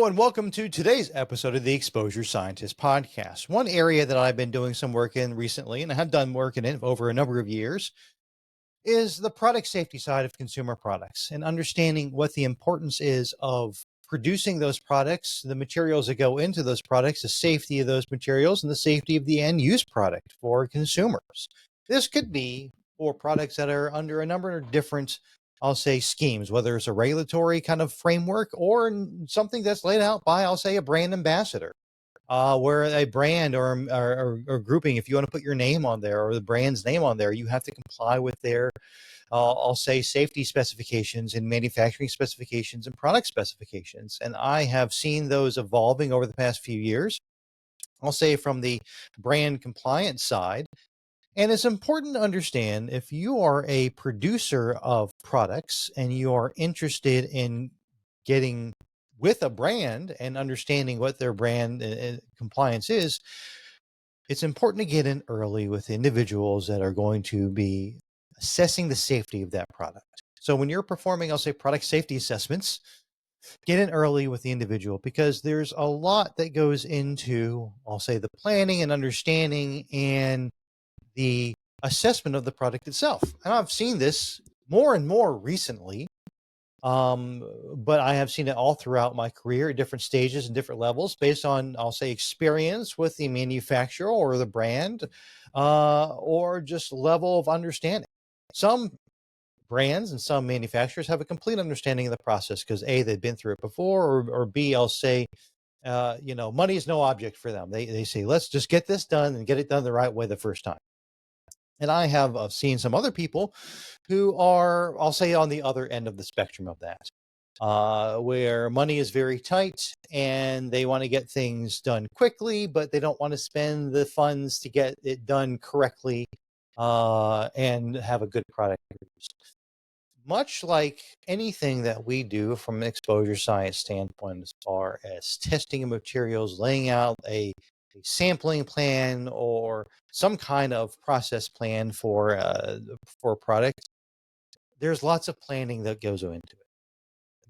Hello and welcome to today's episode of the Exposure Scientist podcast. One area that I've been doing some work in recently, and I have done work in it over a number of years, is the product safety side of consumer products and understanding what the importance is of producing those products, the materials that go into those products, the safety of those materials, and the safety of the end use product for consumers. This could be for products that are under a number of different, I'll say, schemes, whether it's a regulatory kind of framework or something that's laid out by, I'll say, a brand ambassador. Where a brand or grouping, if you want to put your name on there or the brand's name on there, you have to comply with their, I'll say, safety specifications and manufacturing specifications and product specifications. And I have seen those evolving over the past few years. I'll say from the brand compliance side. And it's important to understand if you are a producer of products and you are interested in getting with a brand and understanding what their brand compliance is, it's important to get in early with individuals that are going to be assessing the safety of that product. So when you're performing, I'll say, product safety assessments, get in early with the individual because there's a lot that goes into, I'll say, the planning and understanding and the assessment of the product itself. And I've seen this more and more recently, but I have seen it all throughout my career at different stages and different levels based on, I'll say, experience with the manufacturer or the brand, or just level of understanding. Some brands and some manufacturers have a complete understanding of the process because A, they've been through it before, or B, I'll say, money is no object for them. They say, let's just get this done and get it done the right way the first time. And I have seen some other people who are, I'll say, on the other end of the spectrum of that, where money is very tight and they want to get things done quickly, but they don't want to spend the funds to get it done correctly and have a good product produced. Much like anything that we do from an exposure science standpoint, as far as testing of materials, laying out a sampling plan or some kind of process plan for a product, there's lots of planning that goes into it.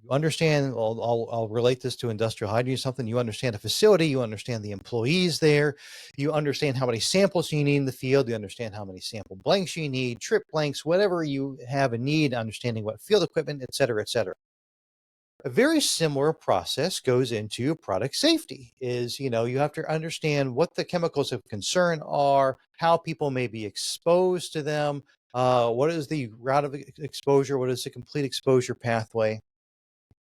You understand, I'll relate this to industrial hygiene, something you understand a facility, you understand the employees there, you understand how many samples you need in the field, you understand how many sample blanks you need, trip blanks, whatever you have a need, understanding what field equipment, et cetera, et cetera. A very similar process goes into product safety is, you have to understand what the chemicals of concern are, how people may be exposed to them, what is the route of exposure, what is the complete exposure pathway.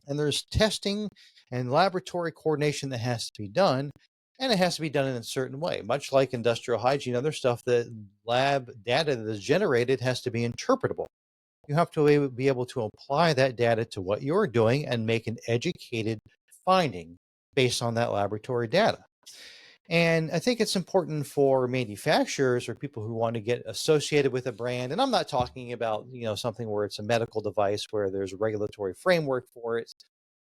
And there's testing and laboratory coordination that has to be done, and it has to be done in a certain way. Much like industrial hygiene, other stuff, that lab data that is generated has to be interpretable. You have to be able to apply that data to what you're doing and make an educated finding based on that laboratory data. And I think it's important for manufacturers or people who want to get associated with a brand. And I'm not talking about, something where it's a medical device where there's a regulatory framework for it,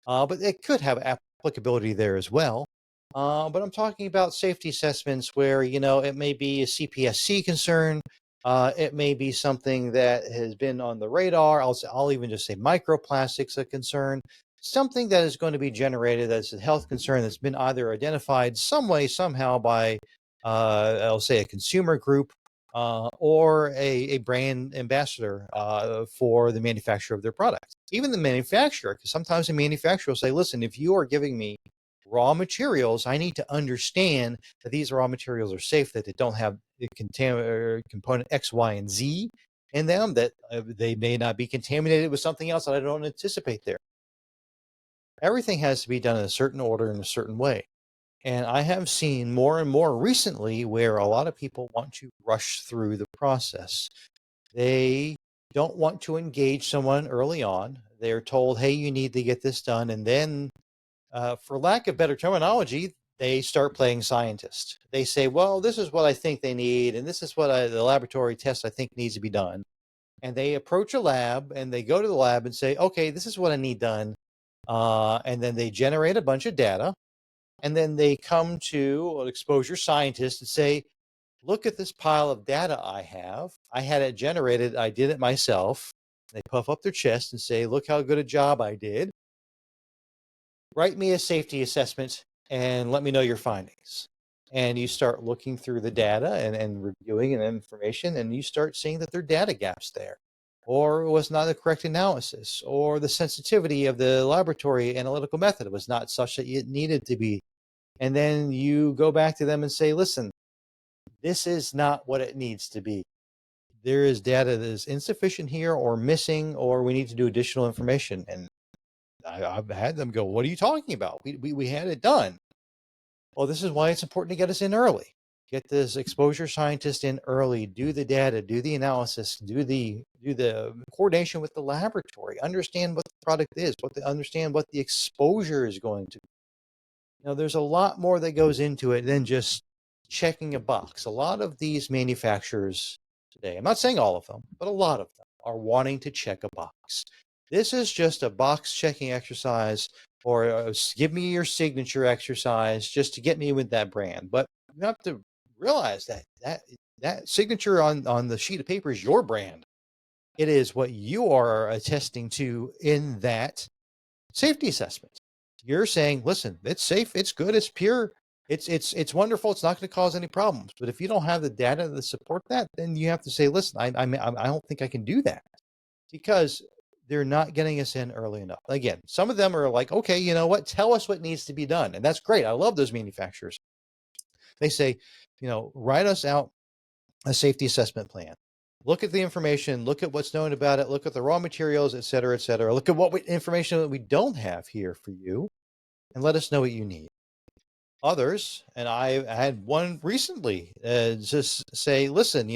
but it could have applicability there as well. But I'm talking about safety assessments where, it may be a CPSC concern. It may be something that has been on the radar. I'll even just say microplastics a concern, something that is going to be generated as a health concern that's been either identified some way, somehow by, I'll say, a consumer group or a brand ambassador for the manufacturer of their product. Even the manufacturer, because sometimes the manufacturer will say, listen, if you are giving me raw materials, I need to understand that these raw materials are safe, that they don't have the component X, Y, and Z in them, that they may not be contaminated with something else that I don't anticipate there. Everything has to be done in a certain order in a certain way. And I have seen more and more recently where a lot of people want to rush through the process. They don't want to engage someone early on. They're told, hey, you need to get this done. And then for lack of better terminology, they start playing scientist. They say, well, this is what I think they need, and this is what the laboratory test I think needs to be done. And they approach a lab, and they go to the lab and say, okay, this is what I need done. And then they generate a bunch of data, and then they come to an exposure scientist and say, look at this pile of data I have. I had it generated. I did it myself. They puff up their chest and say, look how good a job I did. write me a safety assessment and let me know your findings. And you start looking through the data and reviewing and information, and you start seeing that there are data gaps there, or it was not the correct analysis, or the sensitivity of the laboratory analytical method was not such that it needed to be. And then you go back to them and say, listen, this is not what it needs to be. There is data that is insufficient here or missing, or we need to do additional information. And I've had them go, what are you talking about? We had it done. Well, this is why it's important to get us in early. Get this exposure scientist in early, do the data, do the analysis, do the coordination with the laboratory, understand what the product is, understand what the exposure is going to be. There's a lot more that goes into it than just checking a box. A lot of these manufacturers today, I'm not saying all of them, but a lot of them are wanting to check a box. This is just a box checking exercise, or give me your signature exercise just to get me with that brand. But you have to realize that signature on the sheet of paper is your brand. It is what you are attesting to in that safety assessment. You're saying, listen, it's safe, it's good, it's pure, it's wonderful, it's not going to cause any problems. But if you don't have the data to support that, then you have to say, listen, I don't think I can do that, because they're not getting us in early enough. Again, some of them are like, okay, you know what? Tell us what needs to be done. And that's great. I love those manufacturers. They say, write us out a safety assessment plan. Look at the information, look at what's known about it, look at the raw materials, et cetera, et cetera. Look at what information that we don't have here for you, and let us know what you need. Others, and I had one recently, just say, listen,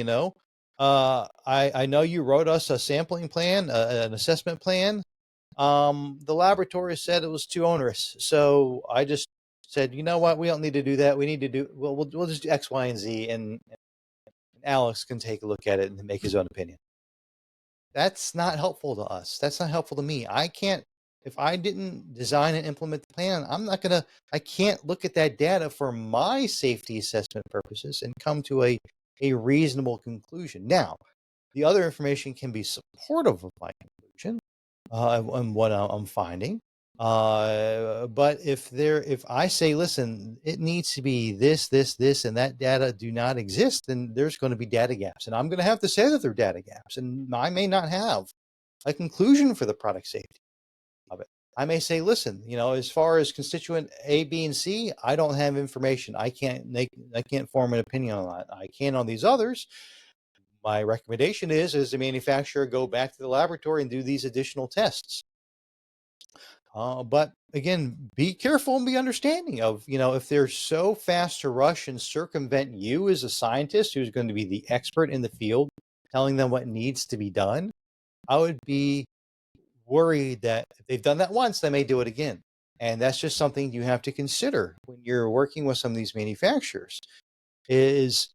I know you wrote us a sampling plan, an assessment plan. The laboratory said it was too onerous. So I just said, you know what, we don't need to do that. We need to do, well, we'll just do X, Y, and Z. And Alex can take a look at it and make his own opinion. That's not helpful to us. That's not helpful to me. I can't, if I didn't design and implement the plan, I can't look at that data for my safety assessment purposes and come to a reasonable conclusion. Now, the other information can be supportive of my conclusion and what I'm finding. But if I say, listen, it needs to be this, and that data do not exist, then there's going to be data gaps. And I'm going to have to say that there are data gaps. And I may not have a conclusion for the product safety of it. I may say, listen, as far as constituent A, B, and C, I don't have information. I can't form an opinion on that. I can on these others. My recommendation is, as a manufacturer, go back to the laboratory and do these additional tests. But again, be careful and be understanding of, if they're so fast to rush and circumvent you as a scientist who's going to be the expert in the field, telling them what needs to be done, I would be worried that if they've done that once, they may do it again. And that's just something you have to consider when you're working with some of these manufacturers, is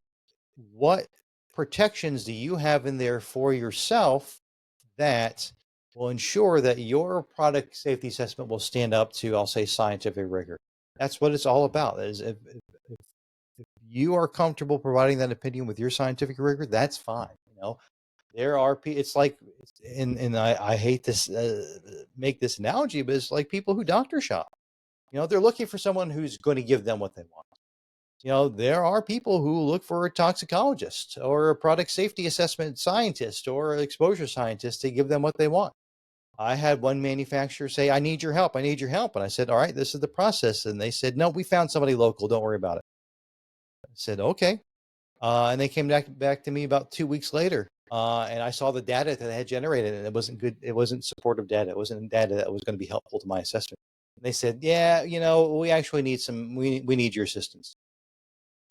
what protections do you have in there for yourself that will ensure that your product safety assessment will stand up to, I'll say, scientific rigor. That's what it's all about. Is if you are comfortable providing that opinion with your scientific rigor, that's fine. There are, it's like, and I hate this, make this analogy, but it's like people who doctor shop. They're looking for someone who's going to give them what they want. There are people who look for a toxicologist or a product safety assessment scientist or an exposure scientist to give them what they want. I had one manufacturer say, I need your help. I need your help. And I said, all right, this is the process. And they said, no, we found somebody local. Don't worry about it. I said, okay. And they came back to me about 2 weeks later. And I saw the data that they had generated, and it wasn't good. It wasn't supportive data. It wasn't data that was going to be helpful to my assessment. And they said, yeah, we actually need we need your assistance.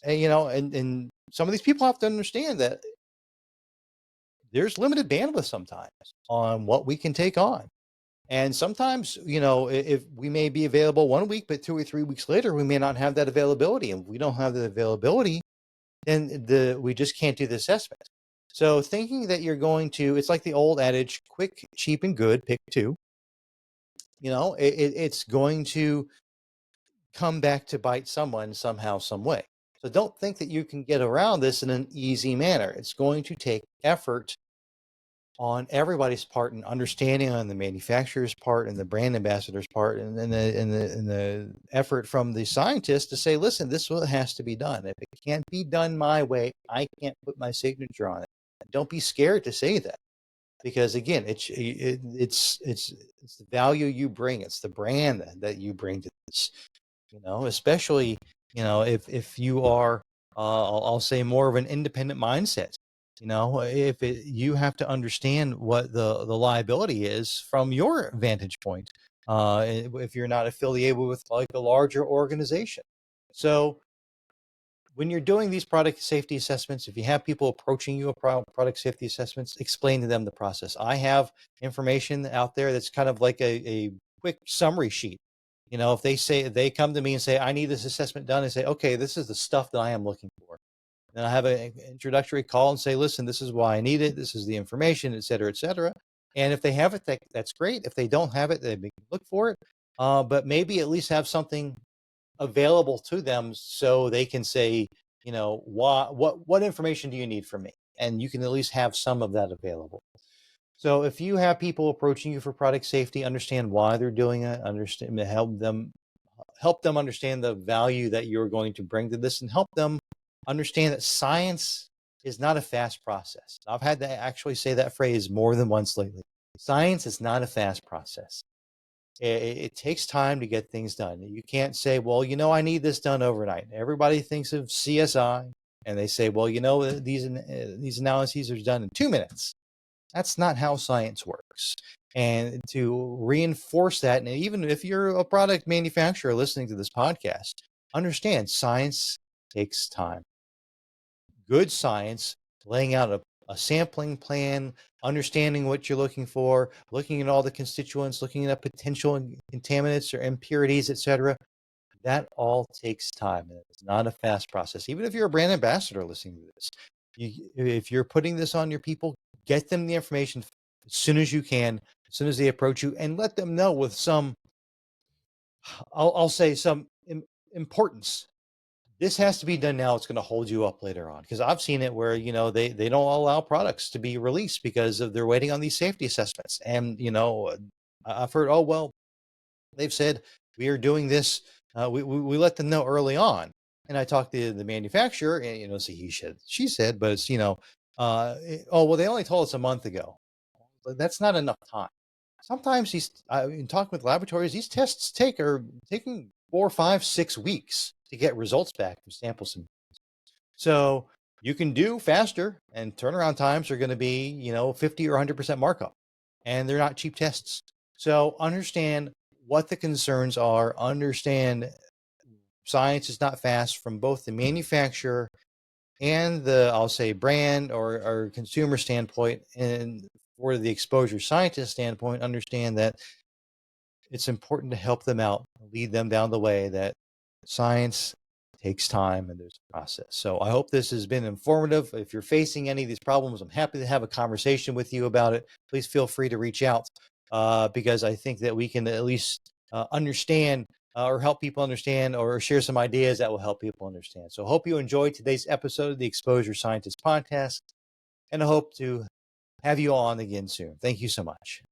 And, and some of these people have to understand that there's limited bandwidth sometimes on what we can take on. And sometimes, if we may be available 1 week, but 2 or 3 weeks later, we may not have that availability. And if we don't have the availability, then we just can't do the assessment. So thinking that you're going to, it's like the old adage, quick, cheap, and good, pick two. It's going to come back to bite someone somehow, some way. So don't think that you can get around this in an easy manner. It's going to take effort on everybody's part and understanding on the manufacturer's part and the brand ambassador's part and the effort from the scientists to say, listen, this is what has to be done. If it can't be done my way, I can't put my signature on it. Don't be scared to say that, because again, it's the value you bring. It's the brand that you bring to this, especially, if you are, I'll say, more of an independent mindset. If you have to understand what the liability is from your vantage point, if you're not affiliated with like a larger organization. So when you're doing these product safety assessments, if you have people approaching you about product safety assessments, explain to them the process. I have information out there that's kind of like a quick summary sheet. If they come to me and say, I need this assessment done, and say, okay, this is the stuff that I am looking for. Then I have an introductory call and say, listen, this is why I need it. This is the information, et cetera, et cetera. And if they have it, that's great. If they don't have it, they can look for it. But maybe at least have something available to them so they can say, what information do you need from me? And you can at least have some of that available. So if you have people approaching you for product safety, understand why they're doing it, help them understand the value that you're going to bring to this, and help them understand that science is not a fast process. I've had to actually say that phrase more than once lately. Science is not a fast process. It takes time to get things done. You can't say, well, I need this done overnight. Everybody thinks of CSI and they say, well, these analyses are done in 2 minutes. That's not how science works. And to reinforce that, and even if you're a product manufacturer listening to this podcast, understand science takes time. Good science, laying out a sampling plan, understanding what you're looking for, looking at all the constituents, looking at potential contaminants or impurities, etc. That all takes time, and it's not a fast process. Even if you're a brand ambassador listening to this, if you're putting this on your people, get them the information as soon as you can, as soon as they approach you, and let them know with some, I'll say, some importance. This has to be done now. It's going to hold you up later on, because I've seen it where they don't allow products to be released because they're waiting on these safety assessments. And I've heard, oh well, they've said we are doing this. We let them know early on. And I talked to the manufacturer, and so she said, but it's oh well, they only told us a month ago. But that's not enough time. Sometimes in talking with laboratories, these tests are taking 4, 5, 6 weeks to get results back from samples. So you can do faster, and turnaround times are going to be 50 or 100% markup, and they're not cheap tests. So understand what the concerns are. Understand science is not fast from both the manufacturer and the, I'll say, brand or consumer standpoint. And for the exposure scientist standpoint, understand that it's important to help them out, lead them down the way, that science takes time and there's a process. So I hope this has been informative. If you're facing any of these problems, I'm happy to have a conversation with you about it. Please feel free to reach out, because I think that we can at least understand or help people understand, or share some ideas that will help people understand. So I hope you enjoyed today's episode of the Exposure Scientist podcast, and I hope to have you on again soon. Thank you so much.